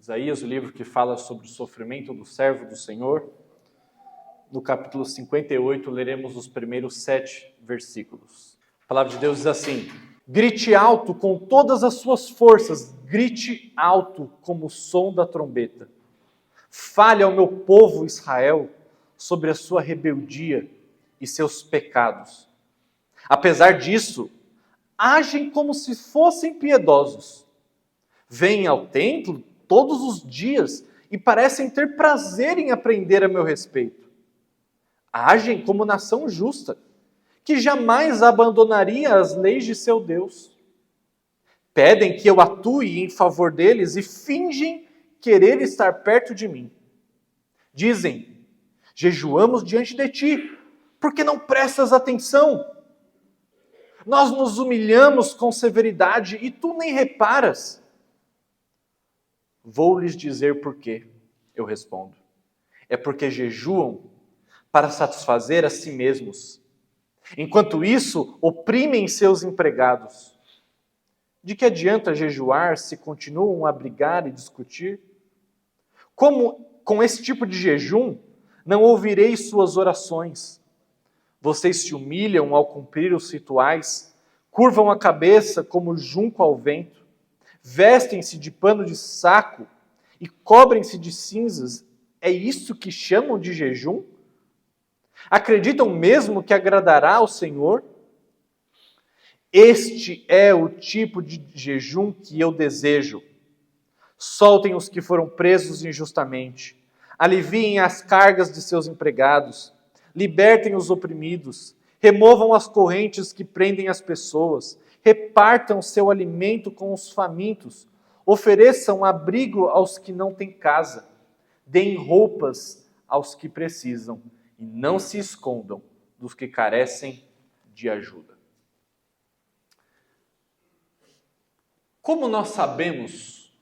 Isaías, o livro que fala sobre o sofrimento do servo do Senhor. No capítulo 58, leremos os primeiros 7 versículos. A palavra de Deus diz assim: grite alto com todas as suas forças, grite alto como o som da trombeta. Fale ao meu povo Israel sobre a sua rebeldia e seus pecados. Apesar disso, agem como se fossem piedosos. Vêm ao templo todos os dias e parecem ter prazer em aprender a meu respeito. Agem como nação justa, que jamais abandonaria as leis de seu Deus. Pedem que eu atue em favor deles e fingem querer estar perto de mim. Dizem: jejuamos diante de ti, porque não prestas atenção. Nós nos humilhamos com severidade e tu nem reparas. Vou lhes dizer por quê, eu respondo. É porque jejuam para satisfazer a si mesmos. Enquanto isso, oprimem seus empregados. De que adianta jejuar se continuam a brigar e discutir? Como com esse tipo de jejum, não ouvirei suas orações. Vocês se humilham ao cumprir os rituais, curvam a cabeça como junco ao vento, vestem-se de pano de saco e cobrem-se de cinzas. É isso que chamam de jejum? Acreditam mesmo que agradará ao Senhor? Este é o tipo de jejum que eu desejo. Soltem os que foram presos injustamente. Aliviem as cargas de seus empregados. Libertem os oprimidos. Removam as correntes que prendem as pessoas. Repartam seu alimento com os famintos. Ofereçam abrigo aos que não têm casa. Deem roupas aos que precisam. E não se escondam dos que carecem de ajuda. Como nós sabemos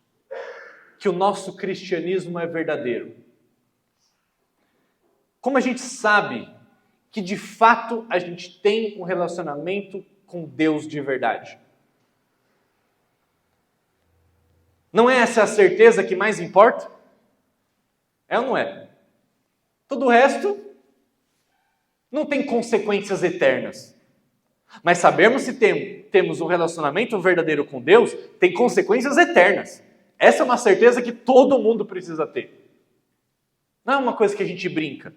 que o nosso cristianismo é verdadeiro? Como a gente sabe que de fato a gente tem um relacionamento com Deus de verdade? Não é essa a certeza que mais importa? É ou não é? Todo o resto não tem consequências eternas. Mas sabermos se temos um relacionamento verdadeiro com Deus tem consequências eternas. Essa é uma certeza que todo mundo precisa ter. Não é uma coisa que a gente brinca.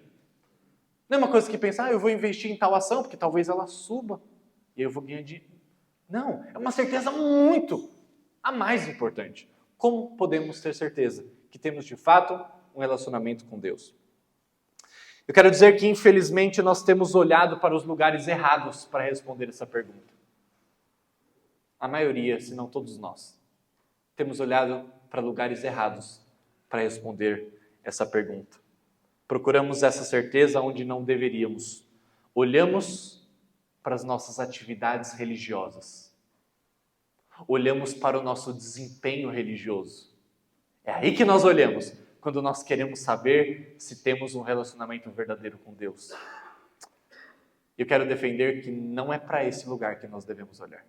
Não é uma coisa que pensa, eu vou investir em tal ação, porque talvez ela suba e eu vou ganhar dinheiro. Não, é uma certeza muito a mais importante. Como podemos ter certeza que temos de fato um relacionamento com Deus? Eu quero dizer que, infelizmente, nós temos olhado para os lugares errados para responder essa pergunta. A maioria, se não todos nós, temos olhado para lugares errados para responder essa pergunta. Procuramos essa certeza onde não deveríamos. Olhamos para as nossas atividades religiosas. Olhamos para o nosso desempenho religioso. É aí que nós olhamos quando nós queremos saber se temos um relacionamento verdadeiro com Deus. Eu quero defender que não é para esse lugar que nós devemos olhar.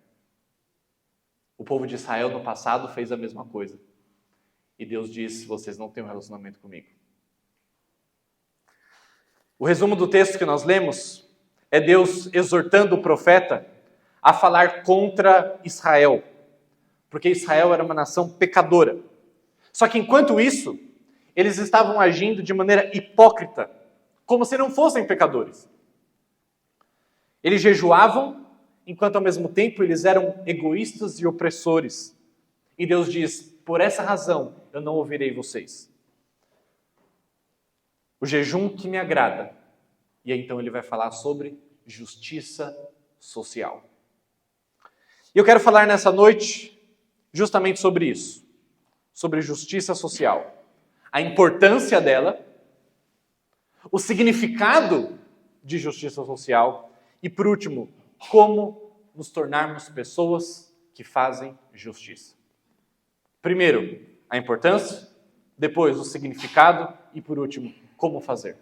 O povo de Israel no passado fez a mesma coisa. E Deus disse: vocês não têm um relacionamento comigo. O resumo do texto que nós lemos é Deus exortando o profeta a falar contra Israel. Porque Israel era uma nação pecadora. Só que enquanto isso, eles estavam agindo de maneira hipócrita, como se não fossem pecadores. Eles jejuavam, enquanto ao mesmo tempo eles eram egoístas e opressores. E Deus diz: por essa razão eu não ouvirei vocês. O jejum que me agrada. E aí, então ele vai falar sobre justiça social. E eu quero falar nessa noite justamente sobre isso. Sobre justiça social. A importância dela, o significado de justiça social e, por último, como nos tornarmos pessoas que fazem justiça. Primeiro, a importância, depois o significado e, por último, como fazer.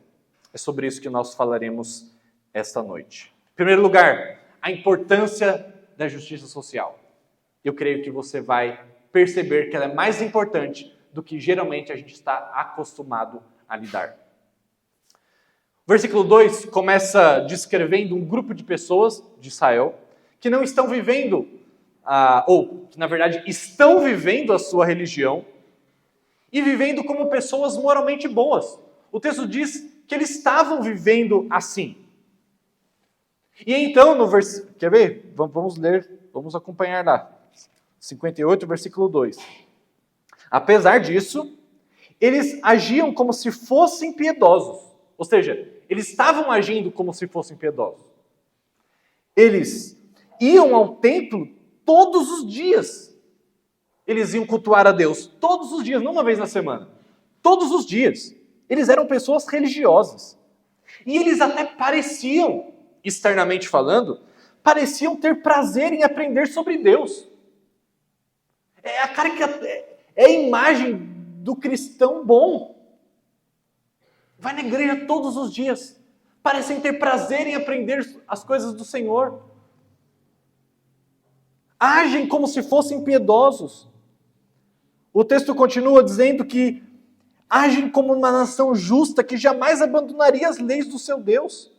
É sobre isso que nós falaremos esta noite. Em primeiro lugar, a importância da justiça social. Eu creio que você vai perceber que ela é mais importante do que geralmente a gente está acostumado a lidar. O versículo 2 começa descrevendo um grupo de pessoas de Israel que não estão vivendo, ou que na verdade estão vivendo a sua religião e vivendo como pessoas moralmente boas. O texto diz que eles estavam vivendo assim. E então, no versículo... Quer ver? Vamos ler, vamos acompanhar lá. 58, versículo 2. Apesar disso, eles agiam como se fossem piedosos. Ou seja, eles estavam agindo como se fossem piedosos. Eles iam ao templo todos os dias. Eles iam cultuar a Deus todos os dias, não uma vez na semana. Todos os dias. Eles eram pessoas religiosas. E eles até pareciam, externamente falando, pareciam ter prazer em aprender sobre Deus. É a imagem do cristão bom. Vai na igreja todos os dias. Parecem ter prazer em aprender as coisas do Senhor. Agem como se fossem piedosos. O texto continua dizendo que agem como uma nação justa que jamais abandonaria as leis do seu Deus.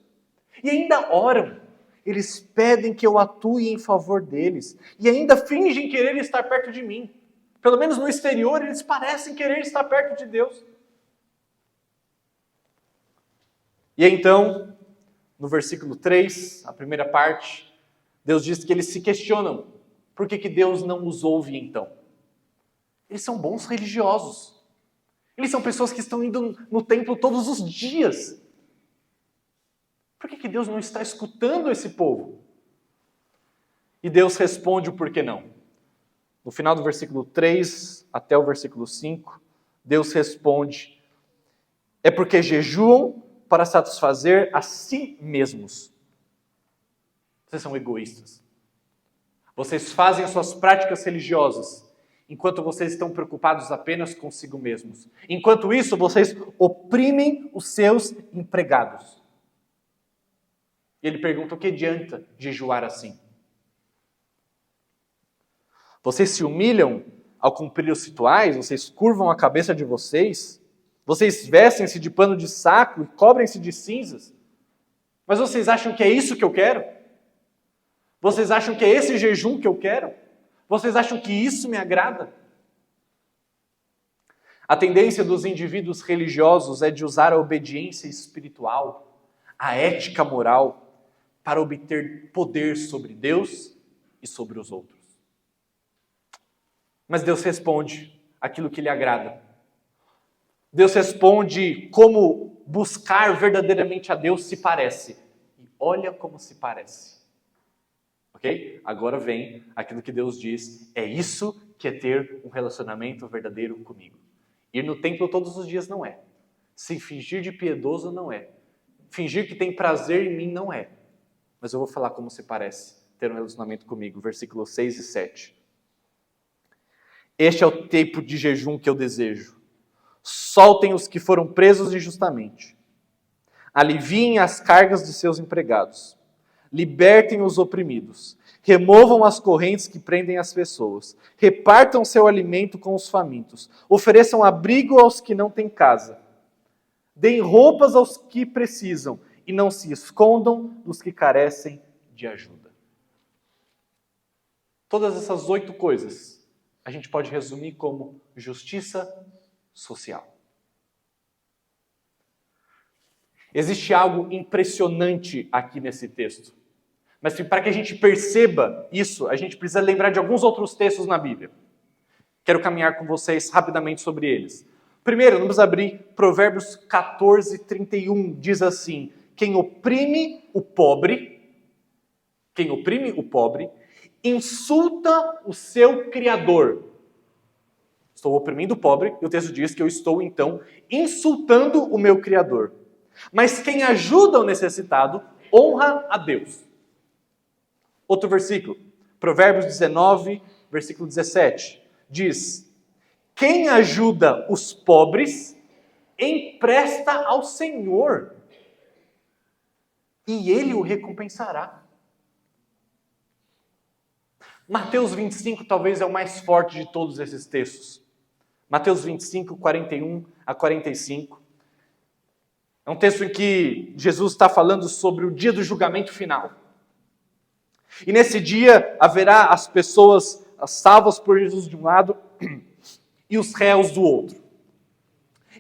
E ainda oram. Eles pedem que eu atue em favor deles. E ainda fingem querer estar perto de mim. Pelo menos no exterior, eles parecem querer estar perto de Deus. E então, no versículo 3, a primeira parte, Deus diz que eles se questionam. Por que Deus não os ouve então? Eles são bons religiosos. Eles são pessoas que estão indo no templo todos os dias. Por que Deus não está escutando esse povo? E Deus responde o porquê não. No final do versículo 3 até o versículo 5, Deus responde: é porque jejuam para satisfazer a si mesmos. Vocês são egoístas. Vocês fazem as suas práticas religiosas enquanto vocês estão preocupados apenas consigo mesmos. Enquanto isso, vocês oprimem os seus empregados. E ele pergunta: o que adianta jejuar assim? Vocês se humilham ao cumprir os rituais, vocês curvam a cabeça de vocês, vocês vestem-se de pano de saco e cobrem-se de cinzas. Mas vocês acham que é isso que eu quero? Vocês acham que é esse jejum que eu quero? Vocês acham que isso me agrada? A tendência dos indivíduos religiosos é de usar a obediência espiritual, a ética moral, para obter poder sobre Deus e sobre os outros. Mas Deus responde aquilo que lhe agrada. Deus responde como buscar verdadeiramente a Deus se parece. E olha como se parece. Ok? Agora vem aquilo que Deus diz. É isso que é ter um relacionamento verdadeiro comigo. Ir no templo todos os dias não é. Se fingir de piedoso não é. Fingir que tem prazer em mim não é. Mas eu vou falar como se parece ter um relacionamento comigo. Versículos 6 e 7. Este é o tipo de jejum que eu desejo. Soltem os que foram presos injustamente. Aliviem as cargas de seus empregados. Libertem os oprimidos. Removam as correntes que prendem as pessoas. Repartam seu alimento com os famintos. Ofereçam abrigo aos que não têm casa. Deem roupas aos que precisam. E não se escondam dos que carecem de ajuda. Todas essas 8 coisas a gente pode resumir como justiça social. Existe algo impressionante aqui nesse texto. Mas para que a gente perceba isso, a gente precisa lembrar de alguns outros textos na Bíblia. Quero caminhar com vocês rapidamente sobre eles. Primeiro, vamos abrir Provérbios 14, 31. Diz assim: quem oprime o pobre, insulta o seu Criador. Estou oprimindo o pobre, e o texto diz que eu estou, então, insultando o meu Criador. Mas quem ajuda o necessitado, honra a Deus. Outro versículo, Provérbios 19, versículo 17, diz: quem ajuda os pobres, empresta ao Senhor, e Ele o recompensará. Mateus 25 talvez é o mais forte de todos esses textos. Mateus 25, 41 a 45. É um texto em que Jesus está falando sobre o dia do julgamento final. E nesse dia haverá as pessoas salvas por Jesus de um lado e os réus do outro.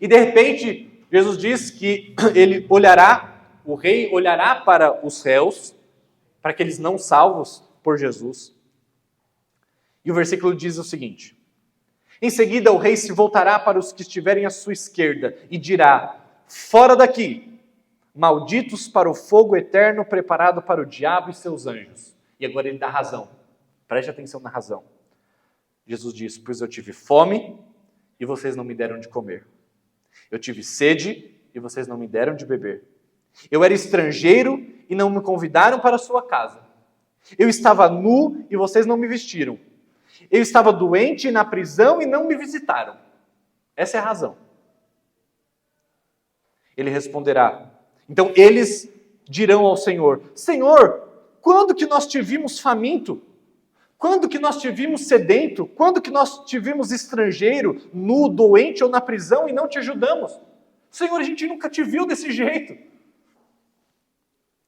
E de repente, Jesus diz que ele olhará, o rei olhará para os réus, para aqueles não salvos por Jesus. E o versículo diz o seguinte: em seguida o rei se voltará para os que estiverem à sua esquerda e dirá: fora daqui, malditos para o fogo eterno preparado para o diabo e seus anjos. E agora ele dá razão. Preste atenção na razão. Jesus diz: pois eu tive fome e vocês não me deram de comer. Eu tive sede e vocês não me deram de beber. Eu era estrangeiro e não me convidaram para a sua casa. Eu estava nu e vocês não me vestiram. Eu estava doente e na prisão e não me visitaram. Essa é a razão. Ele responderá. Então eles dirão ao Senhor: Senhor, quando que nós te vimos faminto? Quando que nós te vimos sedento? Quando que nós te vimos estrangeiro, nu, doente ou na prisão e não te ajudamos? Senhor, a gente nunca te viu desse jeito.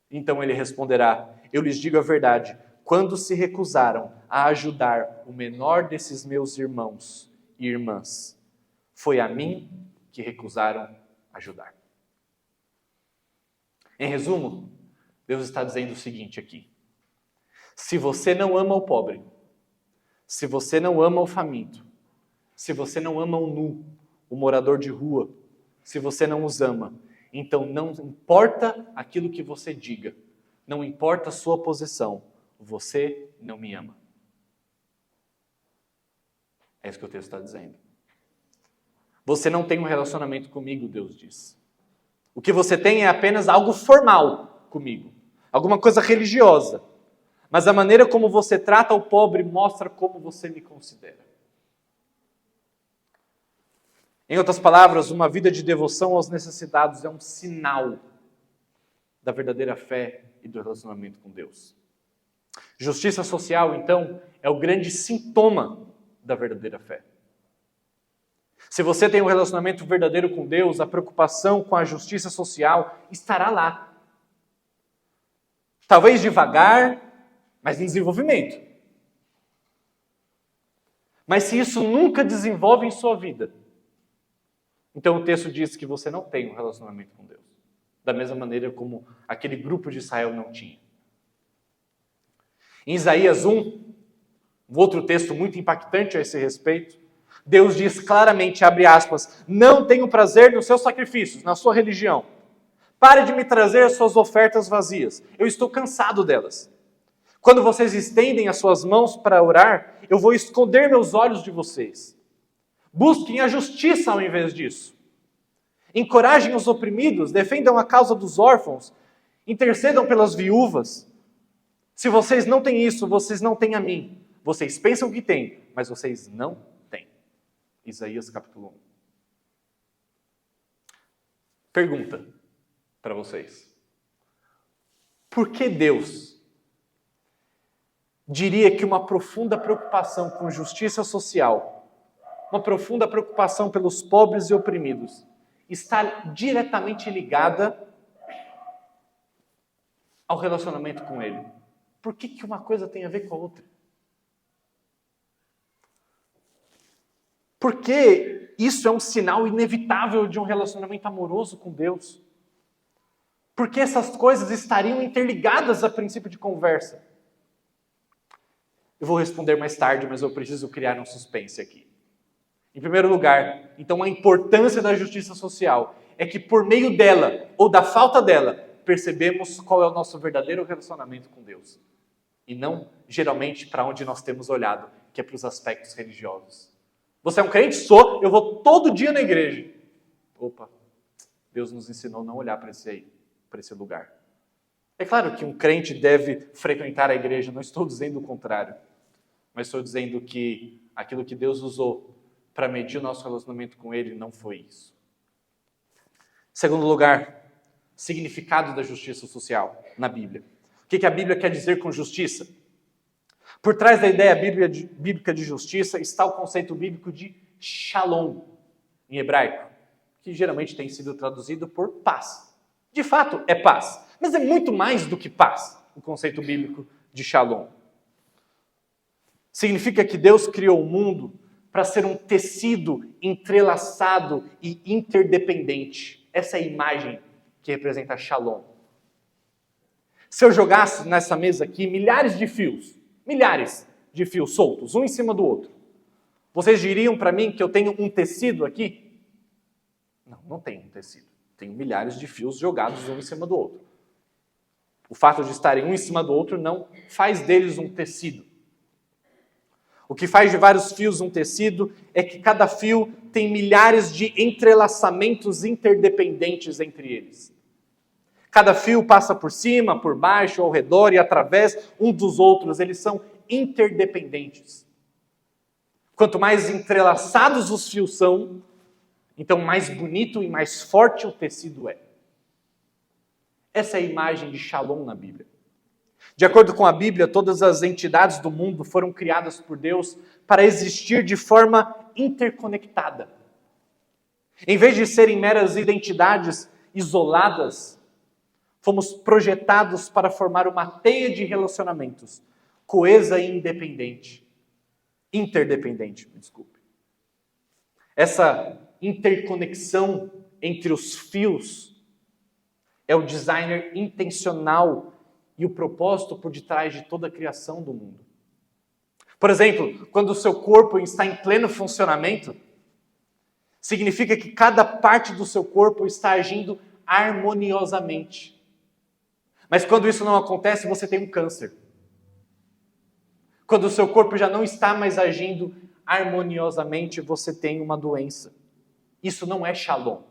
Então ele responderá: eu lhes digo a verdade, quando se recusaram a ajudar o menor desses meus irmãos e irmãs, foi a mim que recusaram ajudar. Em resumo, Deus está dizendo o seguinte aqui: se você não ama o pobre, se você não ama o faminto, se você não ama o nu, o morador de rua, se você não os ama, então não importa aquilo que você diga, não importa a sua posição, você não me ama. É isso que o texto está dizendo. Você não tem um relacionamento comigo, Deus diz. O que você tem é apenas algo formal comigo, alguma coisa religiosa. Mas a maneira como você trata o pobre mostra como você me considera. Em outras palavras, uma vida de devoção aos necessitados é um sinal da verdadeira fé e do relacionamento com Deus. Justiça social, então, é o grande sintoma da verdadeira fé. Se você tem um relacionamento verdadeiro com Deus, a preocupação com a justiça social estará lá. Talvez devagar, mas em desenvolvimento. Mas se isso nunca desenvolve em sua vida, então o texto diz que você não tem um relacionamento com Deus. Da mesma maneira como aquele grupo de Israel não tinha. Em Isaías 1, um outro texto muito impactante a esse respeito, Deus diz claramente, abre aspas, não tenho prazer nos seus sacrifícios, na sua religião. Pare de me trazer as suas ofertas vazias. Eu estou cansado delas. Quando vocês estendem as suas mãos para orar, eu vou esconder meus olhos de vocês. Busquem a justiça ao invés disso. Encorajem os oprimidos, defendam a causa dos órfãos, intercedam pelas viúvas. Se vocês não têm isso, vocês não têm a mim. Vocês pensam que têm, mas vocês não têm. Isaías capítulo 1. Pergunta para vocês. Por que Deus diria que uma profunda preocupação com justiça social, uma profunda preocupação pelos pobres e oprimidos, está diretamente ligada ao relacionamento com Ele? Por que uma coisa tem a ver com a outra? Porque isso é um sinal inevitável de um relacionamento amoroso com Deus. Porque essas coisas estariam interligadas a princípio de conversa. Eu vou responder mais tarde, mas eu preciso criar um suspense aqui. Em primeiro lugar, então a importância da justiça social é que por meio dela, ou da falta dela, percebemos qual é o nosso verdadeiro relacionamento com Deus. E não, geralmente, para onde nós temos olhado, que é para os aspectos religiosos. Você é um crente? Sou, eu vou todo dia na igreja. Opa, Deus nos ensinou a não olhar para esse lugar. É claro que um crente deve frequentar a igreja, não estou dizendo o contrário. Mas estou dizendo que aquilo que Deus usou para medir o nosso relacionamento com Ele não foi isso. Segundo lugar, significado da justiça social na Bíblia. O que a Bíblia quer dizer com justiça? Por trás da ideia bíblica de justiça está o conceito bíblico de shalom em hebraico, que geralmente tem sido traduzido por paz. De fato, é paz, mas é muito mais do que paz, o conceito bíblico de shalom. Significa que Deus criou o mundo para ser um tecido entrelaçado e interdependente. Essa é a imagem que representa shalom. Se eu jogasse nessa mesa aqui milhares de fios soltos, um em cima do outro, vocês diriam para mim que eu tenho um tecido aqui? Não, não tenho um tecido. Tenho milhares de fios jogados um em cima do outro. O fato de estarem um em cima do outro não faz deles um tecido. O que faz de vários fios um tecido é que cada fio tem milhares de entrelaçamentos interdependentes entre eles. Cada fio passa por cima, por baixo, ao redor e através um dos outros. Eles são interdependentes. Quanto mais entrelaçados os fios são, então mais bonito e mais forte o tecido é. Essa é a imagem de shalom na Bíblia. De acordo com a Bíblia, todas as entidades do mundo foram criadas por Deus para existir de forma interconectada. Em vez de serem meras identidades isoladas, fomos projetados para formar uma teia de relacionamentos, coesa e interdependente. Essa interconexão entre os fios é o designer intencional e o propósito por detrás de toda a criação do mundo. Por exemplo, quando o seu corpo está em pleno funcionamento, significa que cada parte do seu corpo está agindo harmoniosamente. Mas quando isso não acontece, você tem um câncer. Quando o seu corpo já não está mais agindo harmoniosamente, você tem uma doença. Isso não é shalom.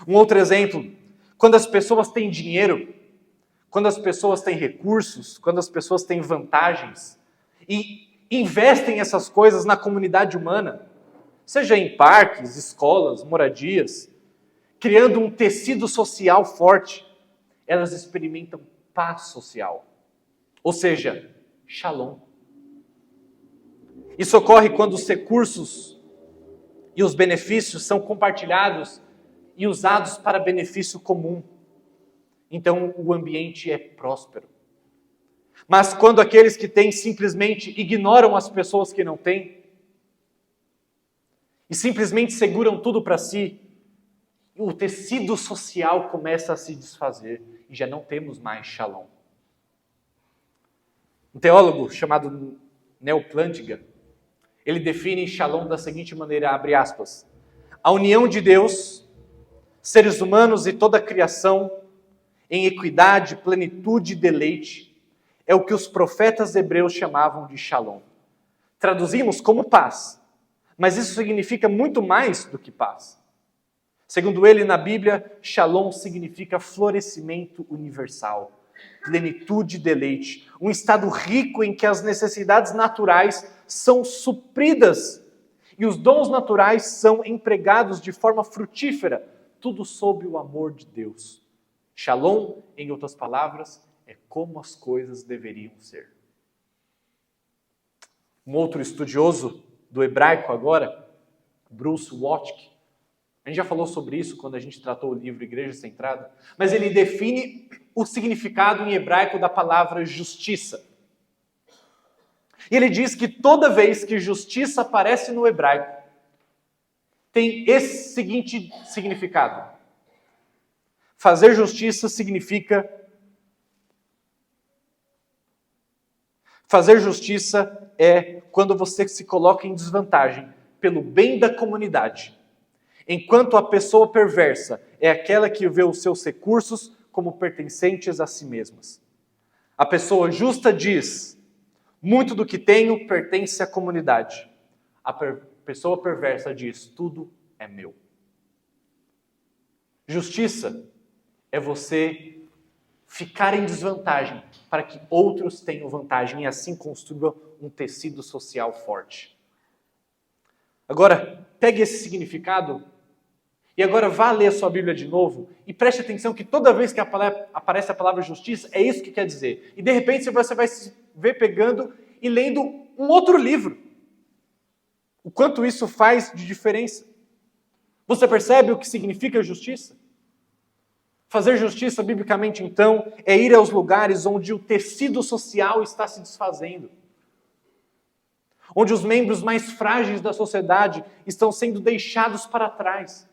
Um outro exemplo, quando as pessoas têm dinheiro, quando as pessoas têm recursos, quando as pessoas têm vantagens e investem essas coisas na comunidade humana, seja em parques, escolas, moradias, criando um tecido social forte, elas experimentam paz social, ou seja, shalom. Isso ocorre quando os recursos e os benefícios são compartilhados e usados para benefício comum. Então o ambiente é próspero. Mas quando aqueles que têm simplesmente ignoram as pessoas que não têm e simplesmente seguram tudo para si, o tecido social começa a se desfazer e já não temos mais shalom. Um teólogo chamado Neil Plantinga, ele define shalom da seguinte maneira, abre aspas, a união de Deus, seres humanos e toda a criação em equidade, plenitude e deleite, é o que os profetas hebreus chamavam de shalom. Traduzimos como paz, mas isso significa muito mais do que paz. Segundo ele, na Bíblia, shalom significa florescimento universal, plenitude e deleite, um estado rico em que as necessidades naturais são supridas e os dons naturais são empregados de forma frutífera, tudo sob o amor de Deus. Shalom, em outras palavras, é como as coisas deveriam ser. Um outro estudioso do hebraico agora, Bruce Waltke, a gente já falou sobre isso quando a gente tratou o livro Igreja Centrada, mas ele define o significado em hebraico da palavra justiça. E ele diz que toda vez que justiça aparece no hebraico, tem esse seguinte significado. Fazer justiça significa... Fazer justiça é quando você se coloca em desvantagem pelo bem da comunidade, enquanto a pessoa perversa é aquela que vê os seus recursos como pertencentes a si mesmas. A pessoa justa diz, muito do que tenho pertence à comunidade. A pessoa perversa diz, tudo é meu. Justiça é você ficar em desvantagem para que outros tenham vantagem e assim construa um tecido social forte. Agora, pegue esse significado e agora vá ler a sua Bíblia de novo e preste atenção que toda vez que aparece a palavra justiça, é isso que quer dizer. E de repente você vai se ver pegando e lendo um outro livro. O quanto isso faz de diferença. Você percebe o que significa justiça? Fazer justiça, biblicamente, então, é ir aos lugares onde o tecido social está se desfazendo. Onde os membros mais frágeis da sociedade estão sendo deixados para trás.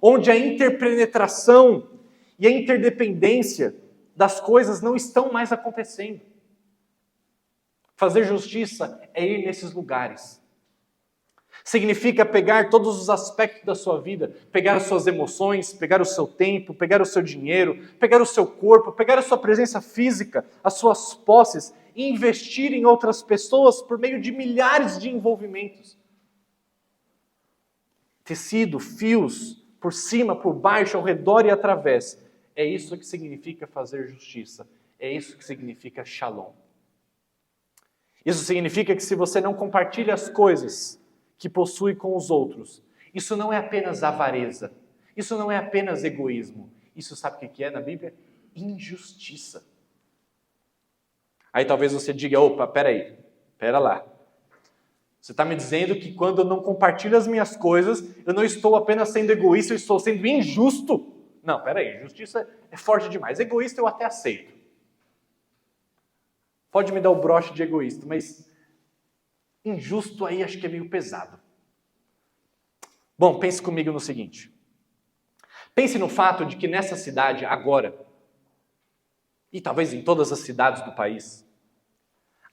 Onde a interpenetração e a interdependência das coisas não estão mais acontecendo. Fazer justiça é ir nesses lugares. Significa pegar todos os aspectos da sua vida, pegar as suas emoções, pegar o seu tempo, pegar o seu dinheiro, pegar o seu corpo, pegar a sua presença física, as suas posses e investir em outras pessoas por meio de milhares de envolvimentos. Tecido, fios, por cima, por baixo, ao redor e através. É isso que significa fazer justiça. É isso que significa shalom. Isso significa que se você não compartilha as coisas que possui com os outros, isso não é apenas avareza, isso não é apenas egoísmo, isso sabe o que é na Bíblia? Injustiça. Aí talvez você diga, opa, pera lá. Você está me dizendo que quando eu não compartilho as minhas coisas, eu não estou apenas sendo egoísta, eu estou sendo injusto. Não, peraí, justiça é forte demais. Egoísta eu até aceito. Pode me dar o broche de egoísta, mas injusto aí acho que é meio pesado. Bom, pense comigo no seguinte. Pense no fato de que nessa cidade, agora, e talvez em todas as cidades do país,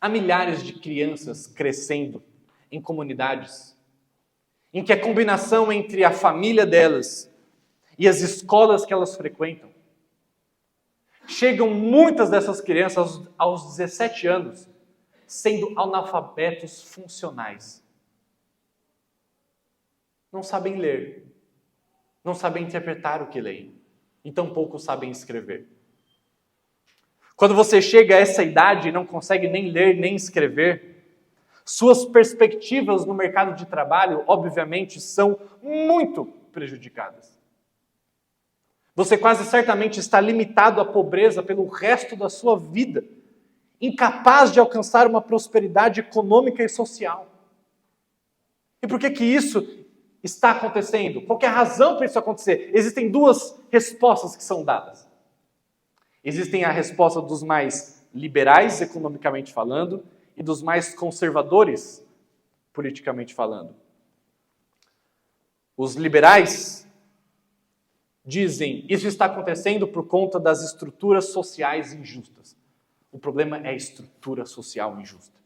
há milhares de crianças crescendo em comunidades em que a combinação entre a família delas e as escolas que elas frequentam, chegam muitas dessas crianças aos 17 anos sendo analfabetos funcionais. Não sabem ler, não sabem interpretar o que leem, e tampouco sabem escrever. Quando você chega a essa idade e não consegue nem ler nem escrever, suas perspectivas no mercado de trabalho, obviamente, são muito prejudicadas. Você quase certamente está limitado à pobreza pelo resto da sua vida, incapaz de alcançar uma prosperidade econômica e social. E por que isso está acontecendo? Qual que é a razão para isso acontecer? Existem duas respostas que são dadas. Existem a resposta dos mais liberais, economicamente falando, e dos mais conservadores, politicamente falando. Os liberais dizem, isso está acontecendo por conta das estruturas sociais injustas. O problema é a estrutura social injusta.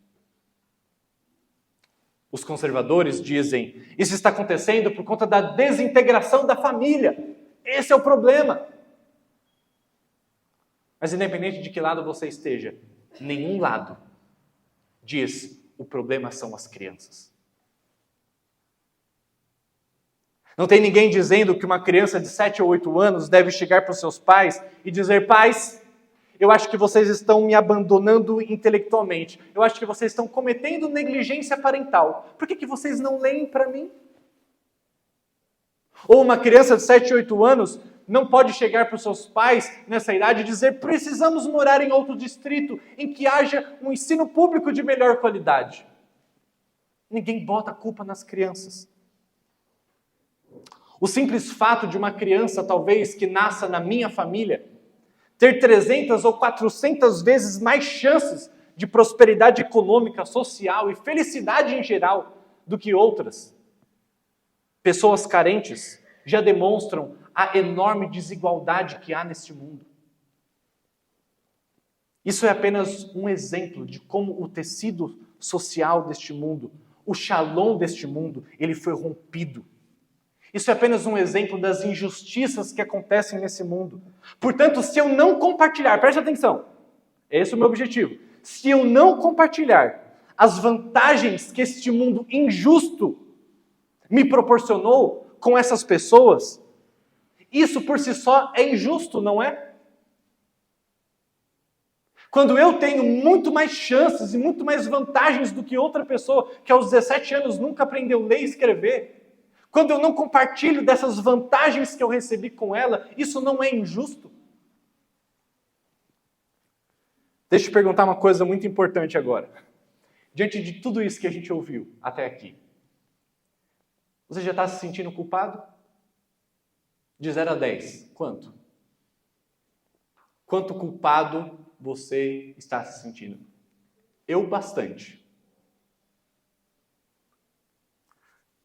Os conservadores dizem, isso está acontecendo por conta da desintegração da família. Esse é o problema. Mas independente de que lado você esteja, nenhum lado diz, o problema são as crianças. Não tem ninguém dizendo que uma criança de 7 ou 8 anos deve chegar para os seus pais e dizer, pais, eu acho que vocês estão me abandonando intelectualmente. Eu acho que vocês estão cometendo negligência parental. Por que vocês não leem para mim? Ou uma criança de 7, 8 anos não pode chegar para os seus pais nessa idade e dizer, precisamos morar em outro distrito em que haja um ensino público de melhor qualidade. Ninguém bota a culpa nas crianças. O simples fato de uma criança, talvez, que nasça na minha família, ter 300 ou 400 vezes mais chances de prosperidade econômica, social e felicidade em geral do que outras pessoas carentes, já demonstram a enorme desigualdade que há neste mundo. Isso é apenas um exemplo de como o tecido social deste mundo, o shalom deste mundo, ele foi rompido. Isso é apenas um exemplo das injustiças que acontecem nesse mundo. Portanto, se eu não compartilhar, preste atenção, esse é o meu objetivo. Se eu não compartilhar as vantagens que este mundo injusto me proporcionou com essas pessoas, isso por si só é injusto, não é? Quando eu tenho muito mais chances e muito mais vantagens do que outra pessoa que aos 17 anos nunca aprendeu a ler e escrever, quando eu não compartilho dessas vantagens que eu recebi com ela, isso não é injusto? Deixa eu te perguntar uma coisa muito importante agora. Diante de tudo isso que a gente ouviu até aqui, Você já está se sentindo culpado? De 0 a 10, quanto? Quanto culpado você está se sentindo? Eu, bastante.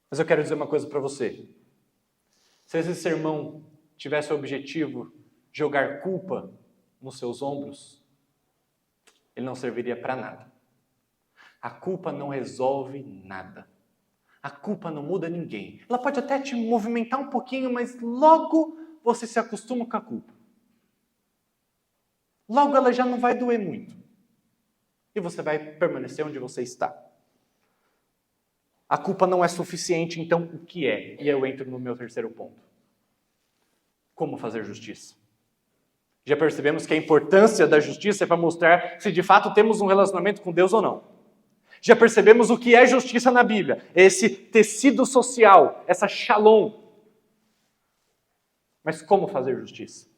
Mas eu quero dizer uma coisa para você. Se esse sermão tivesse o objetivo de jogar culpa nos seus ombros, ele não serviria para nada. A culpa não resolve nada. A culpa não muda ninguém. Ela pode até te movimentar um pouquinho, mas logo você se acostuma com a culpa. Logo ela já não vai doer muito. E você vai permanecer onde você está. A culpa não é suficiente, então o que é? E eu entro no meu terceiro ponto. Como fazer justiça? Já percebemos que a importância da justiça é para mostrar se de fato temos um relacionamento com Deus ou não. Já percebemos o que é justiça na Bíblia. Esse tecido social, essa shalom. Mas como fazer justiça?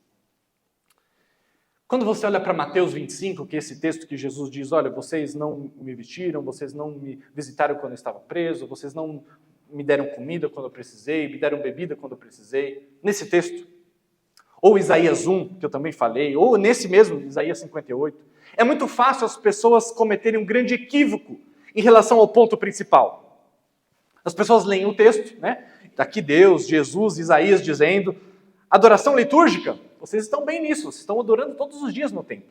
Quando você olha para Mateus 25, que é esse texto que Jesus diz, olha, vocês não me vestiram, vocês não me visitaram quando eu estava preso, vocês não me deram comida quando eu precisei, me deram bebida quando eu precisei. Nesse texto, ou Isaías 1, que eu também falei, ou nesse mesmo, Isaías 58, é muito fácil as pessoas cometerem um grande equívoco em relação ao ponto principal. As pessoas leem o texto, né? Aqui Deus, Jesus, Isaías dizendo, adoração litúrgica, vocês estão bem nisso, vocês estão adorando todos os dias no templo.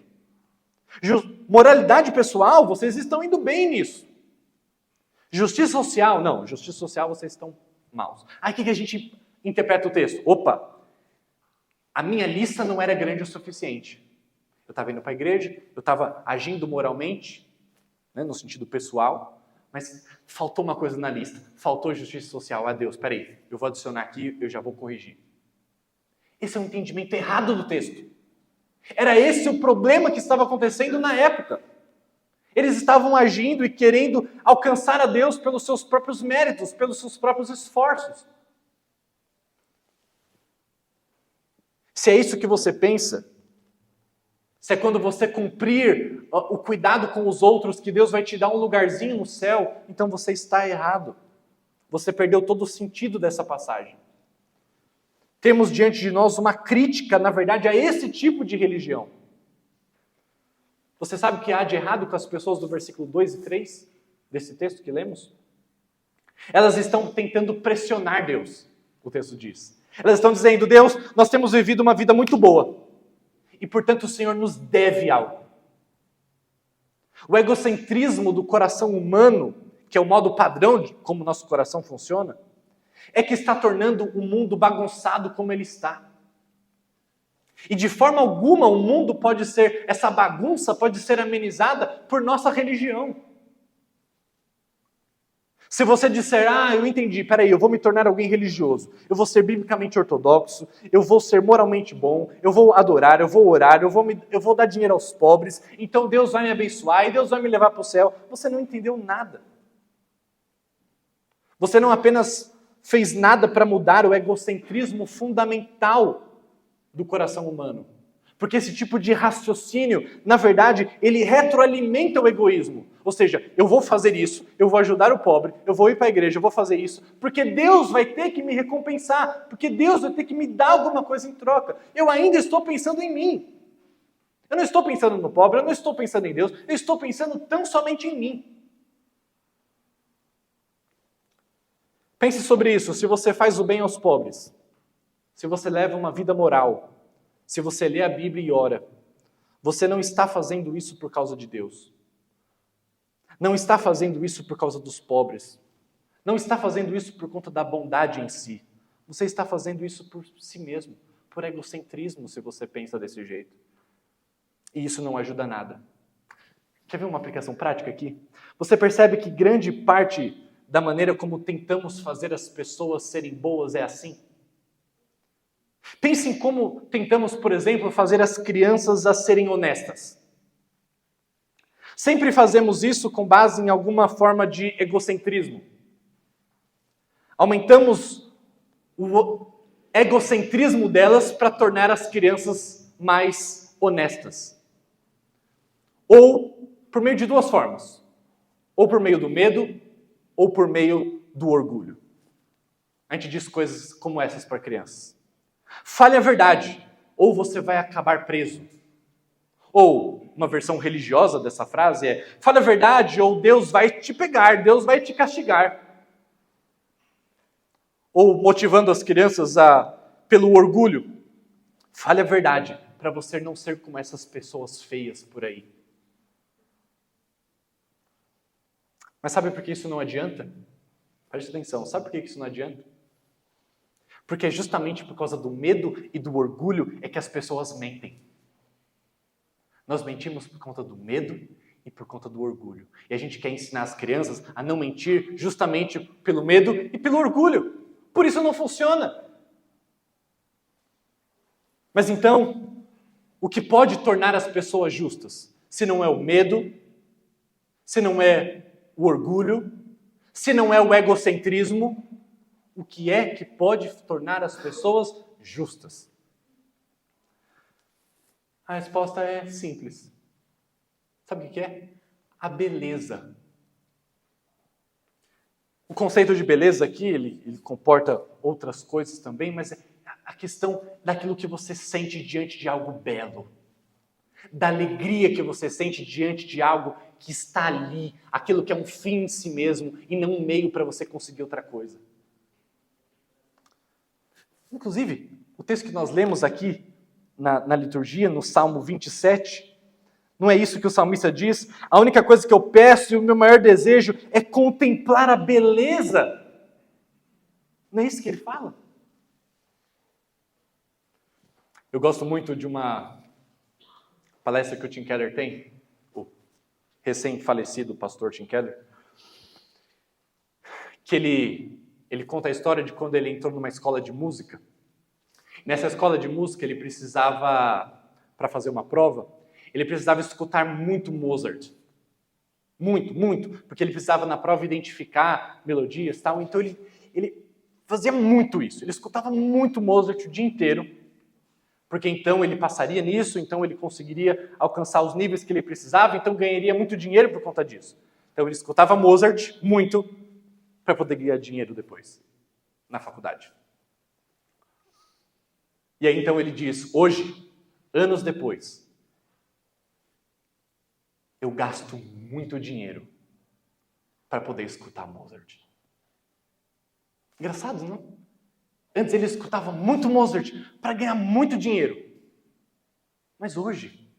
Moralidade pessoal, vocês estão indo bem nisso. Justiça social, não, justiça social vocês estão maus. Aí o que a gente interpreta o texto? Opa, a minha lista não era grande o suficiente. Eu estava indo para a igreja, eu estava agindo moralmente, né, no sentido pessoal, mas faltou uma coisa na lista, faltou justiça social. Deus, espera aí, eu vou adicionar aqui, eu já vou corrigir. Esse é um entendimento errado do texto. Era esse o problema que estava acontecendo na época. Eles estavam agindo e querendo alcançar a Deus pelos seus próprios méritos, pelos seus próprios esforços. Se é isso que você pensa, se é quando você cumprir o cuidado com os outros que Deus vai te dar um lugarzinho no céu, então você está errado. Você perdeu todo o sentido dessa passagem. Temos diante de nós uma crítica, na verdade, a esse tipo de religião. Você sabe o que há de errado com as pessoas do versículo 2 e 3 desse texto que lemos? Elas estão tentando pressionar Deus, o texto diz. Elas estão dizendo, Deus, nós temos vivido uma vida muito boa. E, portanto, o Senhor nos deve algo. O egocentrismo do coração humano, que é o modo padrão de como nosso coração funciona, é que está tornando o mundo bagunçado como ele está. E de forma alguma o mundo pode ser, essa bagunça pode ser amenizada por nossa religião. Se você disser, eu entendi, peraí, eu vou me tornar alguém religioso, eu vou ser biblicamente ortodoxo, eu vou ser moralmente bom, eu vou adorar, eu vou orar, eu vou dar dinheiro aos pobres, então Deus vai me abençoar e Deus vai me levar para o céu. Você não entendeu nada. Você não apenas fez nada para mudar o egocentrismo fundamental do coração humano. Porque esse tipo de raciocínio, na verdade, ele retroalimenta o egoísmo. Ou seja, eu vou fazer isso, eu vou ajudar o pobre, eu vou ir para a igreja, eu vou fazer isso, porque Deus vai ter que me recompensar, porque Deus vai ter que me dar alguma coisa em troca. Eu ainda estou pensando em mim. Eu não estou pensando no pobre, eu não estou pensando em Deus, eu estou pensando tão somente em mim. Pense sobre isso, se você faz o bem aos pobres, se você leva uma vida moral, se você lê a Bíblia e ora, você não está fazendo isso por causa de Deus. Não está fazendo isso por causa dos pobres. Não está fazendo isso por conta da bondade em si. Você está fazendo isso por si mesmo, por egocentrismo, se você pensa desse jeito. E isso não ajuda nada. Quer ver uma aplicação prática aqui? Você percebe que grande parte da maneira como tentamos fazer as pessoas serem boas é assim? Pense em como tentamos, por exemplo, fazer as crianças a serem honestas. Sempre fazemos isso com base em alguma forma de egocentrismo. Aumentamos o egocentrismo delas para tornar as crianças mais honestas. Ou por meio de duas formas. Ou por meio do medo, ou por meio do orgulho. a gente diz coisas como essas para crianças. Fale a verdade, ou você vai acabar preso. Ou, uma versão religiosa dessa frase é: fale a verdade, ou Deus vai te pegar, Deus vai te castigar. Ou motivando as crianças pelo orgulho: fale a verdade, para você não ser como essas pessoas feias por aí. Mas sabe por que isso não adianta? Preste atenção, sabe por que isso não adianta? Porque é justamente por causa do medo e do orgulho é que as pessoas mentem. Nós mentimos por conta do medo e por conta do orgulho. E a gente quer ensinar as crianças a não mentir justamente pelo medo e pelo orgulho. Por isso não funciona. Mas então, o que pode tornar as pessoas justas? Se não é o medo, se não é o orgulho, se não é o egocentrismo, o que é que pode tornar as pessoas justas? A resposta é simples. Sabe o que é? A beleza. O conceito de beleza aqui, ele comporta outras coisas também, mas é a questão daquilo que você sente diante de algo belo. Da alegria que você sente diante de algo que está ali, aquilo que é um fim em si mesmo e não um meio para você conseguir outra coisa. Inclusive, o texto que nós lemos aqui na liturgia, no Salmo 27, não é isso que o salmista diz? A única coisa que eu peço e o meu maior desejo é contemplar a beleza. Não é isso que ele fala? Eu gosto muito de uma palestra que o Tim Keller tem, o recém-falecido pastor Tim Keller, que ele conta a história de quando ele entrou numa escola de música. Nessa escola de música ele precisava, para fazer uma prova, ele precisava escutar muito Mozart. Muito, porque ele precisava na prova identificar melodias e tal. Então ele fazia muito isso. Ele escutava muito Mozart o dia inteiro, porque então ele passaria nisso, então ele conseguiria alcançar os níveis que ele precisava, então ganharia muito dinheiro por conta disso. Então ele escutava Mozart muito para poder ganhar dinheiro depois, na faculdade. E aí então ele diz: hoje, anos depois, eu gasto muito dinheiro para poder escutar Mozart. Engraçado, não? Antes ele escutava muito Mozart para ganhar muito dinheiro. Mas hoje,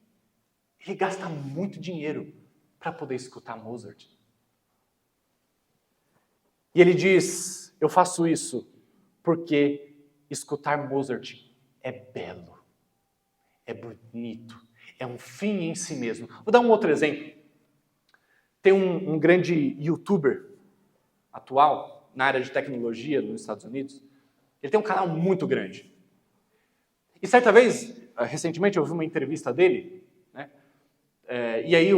ele gasta muito dinheiro para poder escutar Mozart. E ele diz: eu faço isso porque escutar Mozart é belo, é bonito, é um fim em si mesmo. Vou dar um outro exemplo. Tem um grande youtuber atual na área de tecnologia nos Estados Unidos. Ele tem um canal muito grande. E certa vez, recentemente, eu vi uma entrevista dele, né? E aí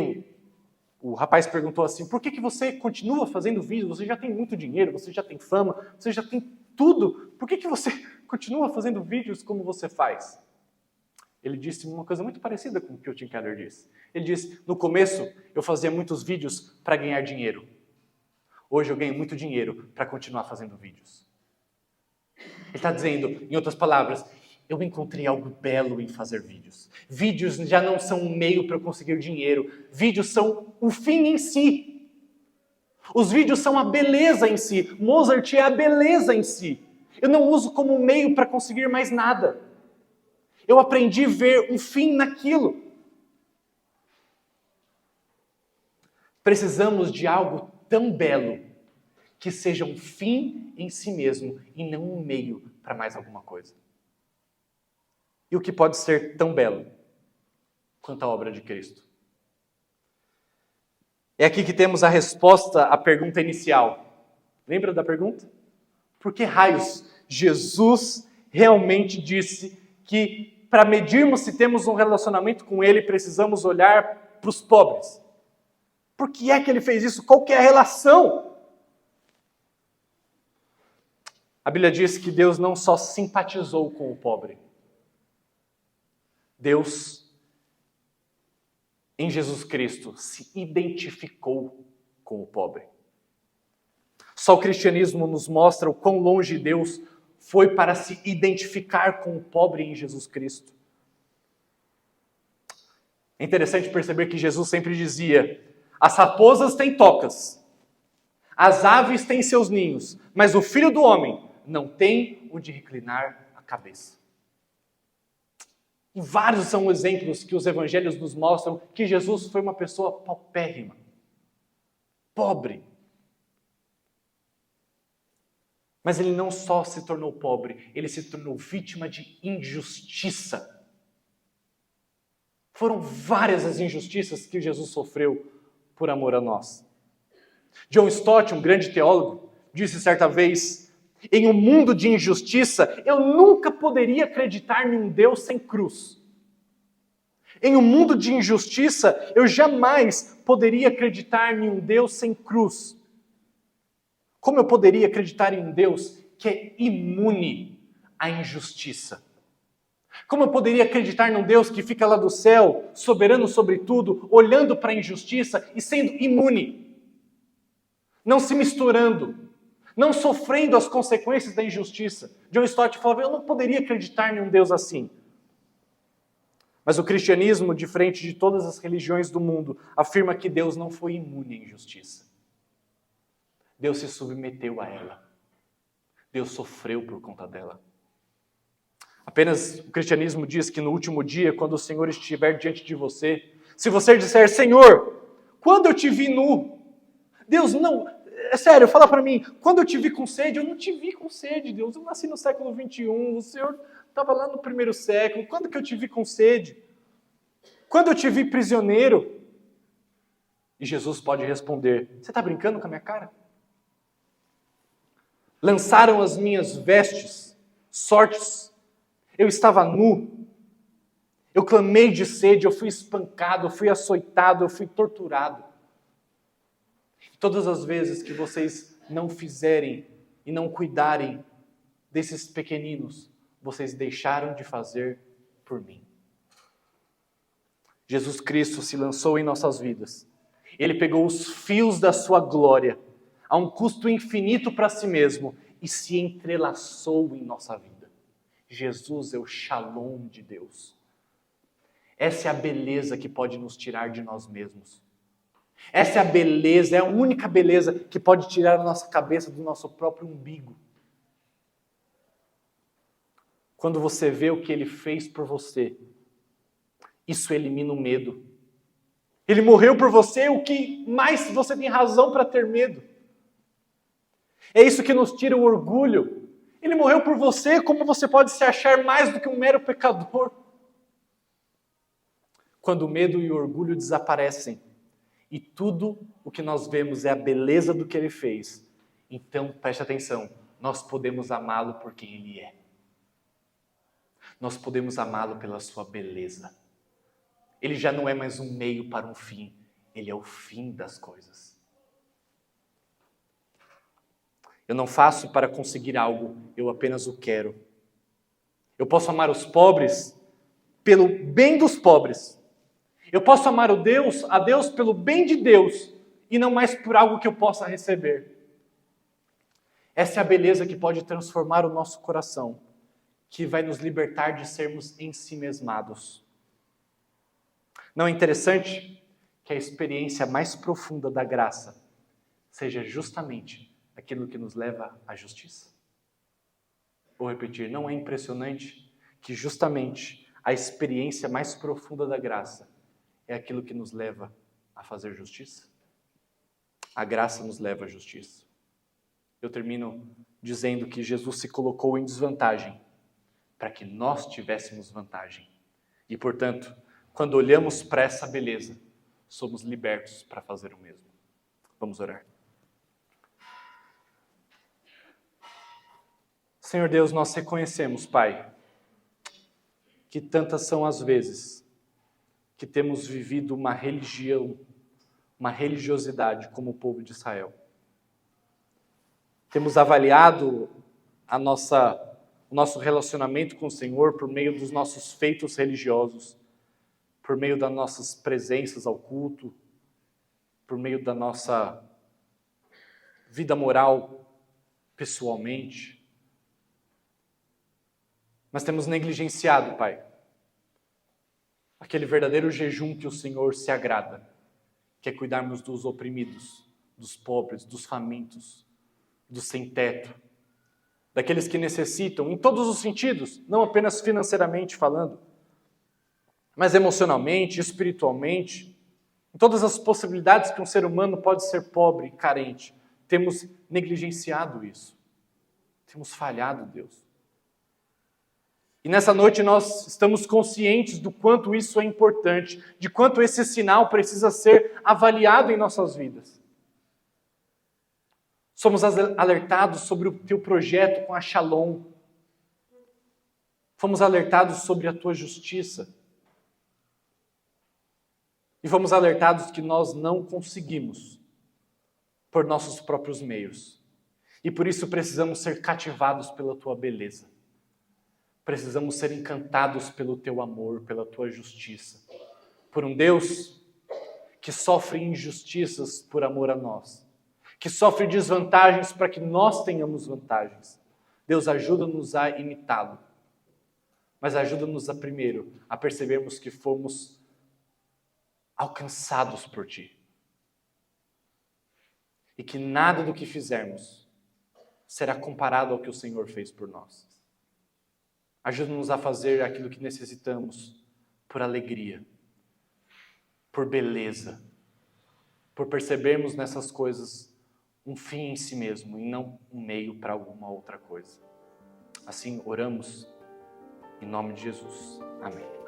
o rapaz perguntou assim: por que você continua fazendo vídeos? Você já tem muito dinheiro, você já tem fama, você já tem tudo. Por que você continua fazendo vídeos como você faz? Ele disse uma coisa muito parecida com o que o Tim Keller disse. Ele disse: no começo eu fazia muitos vídeos para ganhar dinheiro. Hoje eu ganho muito dinheiro para continuar fazendo vídeos. Ele está dizendo, em outras palavras, eu encontrei algo belo em fazer vídeos. Vídeos já não são um meio para eu conseguir dinheiro. Vídeos são o fim em si. Os vídeos são a beleza em si. Mozart é a beleza em si. Eu não uso como meio para conseguir mais nada. Eu aprendi a ver um fim naquilo. Precisamos de algo tão belo que seja um fim em si mesmo e não um meio para mais alguma coisa. E o que pode ser tão belo quanto a obra de Cristo? É aqui que temos a resposta à pergunta inicial. Lembra da pergunta? Por que raios Jesus realmente disse que para medirmos se temos um relacionamento com Ele, precisamos olhar para os pobres? Por que é que Ele fez isso? Qual que é a relação? A Bíblia diz que Deus não só simpatizou com o pobre. Deus, em Jesus Cristo, se identificou com o pobre. Só o cristianismo nos mostra o quão longe Deus foi para se identificar com o pobre em Jesus Cristo. É interessante perceber que Jesus sempre dizia: as raposas têm tocas, as aves têm seus ninhos, mas o Filho do Homem não tem onde reclinar a cabeça. E vários são exemplos que os evangelhos nos mostram que Jesus foi uma pessoa paupérrima, pobre. Mas ele não só se tornou pobre, ele se tornou vítima de injustiça. Foram várias as injustiças que Jesus sofreu por amor a nós. John Stott, um grande teólogo, disse certa vez: em um mundo de injustiça, eu nunca poderia acreditar em um Deus sem cruz. Em um mundo de injustiça, eu jamais poderia acreditar em um Deus sem cruz. Como eu poderia acreditar em um Deus que é imune à injustiça? Como eu poderia acreditar num Deus que fica lá do céu, soberano sobre tudo, olhando para a injustiça e sendo imune? Não se misturando, não sofrendo as consequências da injustiça. John Stott falava: eu não poderia acreditar em um Deus assim. Mas o cristianismo, diferente de todas as religiões do mundo, afirma que Deus não foi imune à injustiça. Deus se submeteu a ela. Deus sofreu por conta dela. Apenas o cristianismo diz que no último dia, quando o Senhor estiver diante de você, se você disser: Senhor, quando eu te vi nu? Deus, não, é sério, fala para mim, quando eu te vi com sede? Eu não te vi com sede, Deus. Eu nasci no século 21, o Senhor estava lá no primeiro século. Quando que eu te vi com sede? Quando eu te vi prisioneiro? E Jesus pode responder: você está brincando com a minha cara? Lançaram as minhas vestes, sortes, eu estava nu, eu clamei de sede, eu fui espancado, eu fui açoitado, eu fui torturado. Todas as vezes que vocês não fizerem e não cuidarem desses pequeninos, vocês deixaram de fazer por mim. Jesus Cristo se lançou em nossas vidas. Ele pegou os fios da sua glória, a um custo infinito para si mesmo, e se entrelaçou em nossa vida. Jesus é o Shalom de Deus. Essa é a beleza que pode nos tirar de nós mesmos. Essa é a beleza, é a única beleza que pode tirar a nossa cabeça do nosso próprio umbigo. Quando você vê o que Ele fez por você, isso elimina o medo. Ele morreu por você, o que mais você tem razão para ter medo? É isso que nos tira o orgulho. Ele morreu por você, como você pode se achar mais do que um mero pecador? Quando o medo e o orgulho desaparecem, e tudo o que nós vemos é a beleza do que Ele fez, então preste atenção, nós podemos amá-lo por quem Ele é. Nós podemos amá-lo pela sua beleza. Ele já não é mais um meio para um fim, Ele é o fim das coisas. Eu não faço para conseguir algo, eu apenas o quero. Eu posso amar os pobres pelo bem dos pobres. Eu posso amar a Deus pelo bem de Deus e não mais por algo que eu possa receber. Essa é a beleza que pode transformar o nosso coração, que vai nos libertar de sermos ensimesmados. Não é interessante que a experiência mais profunda da graça seja justamente aquilo que nos leva à justiça? Vou repetir, não é impressionante que justamente a experiência mais profunda da graça é aquilo que nos leva a fazer justiça? A graça nos leva à justiça. Eu termino dizendo que Jesus se colocou em desvantagem para que nós tivéssemos vantagem. E, portanto, quando olhamos para essa beleza, somos libertos para fazer o mesmo. Vamos orar. Senhor Deus, nós reconhecemos, Pai, que tantas são as vezes que temos vivido uma religião, uma religiosidade como o povo de Israel. Temos avaliado o nosso relacionamento com o Senhor por meio dos nossos feitos religiosos, por meio das nossas presenças ao culto, por meio da nossa vida moral, pessoalmente. Mas temos negligenciado, Pai, aquele verdadeiro jejum que o Senhor se agrada, que é cuidarmos dos oprimidos, dos pobres, dos famintos, dos sem-teto, daqueles que necessitam, em todos os sentidos, não apenas financeiramente falando, mas emocionalmente, espiritualmente, em todas as possibilidades que um ser humano pode ser pobre e carente. Temos negligenciado isso. Temos falhado, Deus. E nessa noite nós estamos conscientes do quanto isso é importante, de quanto esse sinal precisa ser avaliado em nossas vidas. Somos alertados sobre o teu projeto com a Shalom. Fomos alertados sobre a tua justiça. E fomos alertados que nós não conseguimos por nossos próprios meios. E por isso precisamos ser cativados pela tua beleza. Precisamos ser encantados pelo teu amor, pela tua justiça. Por um Deus que sofre injustiças por amor a nós. Que sofre desvantagens para que nós tenhamos vantagens. Deus, ajuda-nos a imitá-lo. Mas ajuda-nos primeiro a percebermos que fomos alcançados por Ti. E que nada do que fizermos será comparado ao que o Senhor fez por nós. Ajuda-nos a fazer aquilo que necessitamos por alegria, por beleza, por percebermos nessas coisas um fim em si mesmo e não um meio para alguma outra coisa. Assim oramos em nome de Jesus. Amém.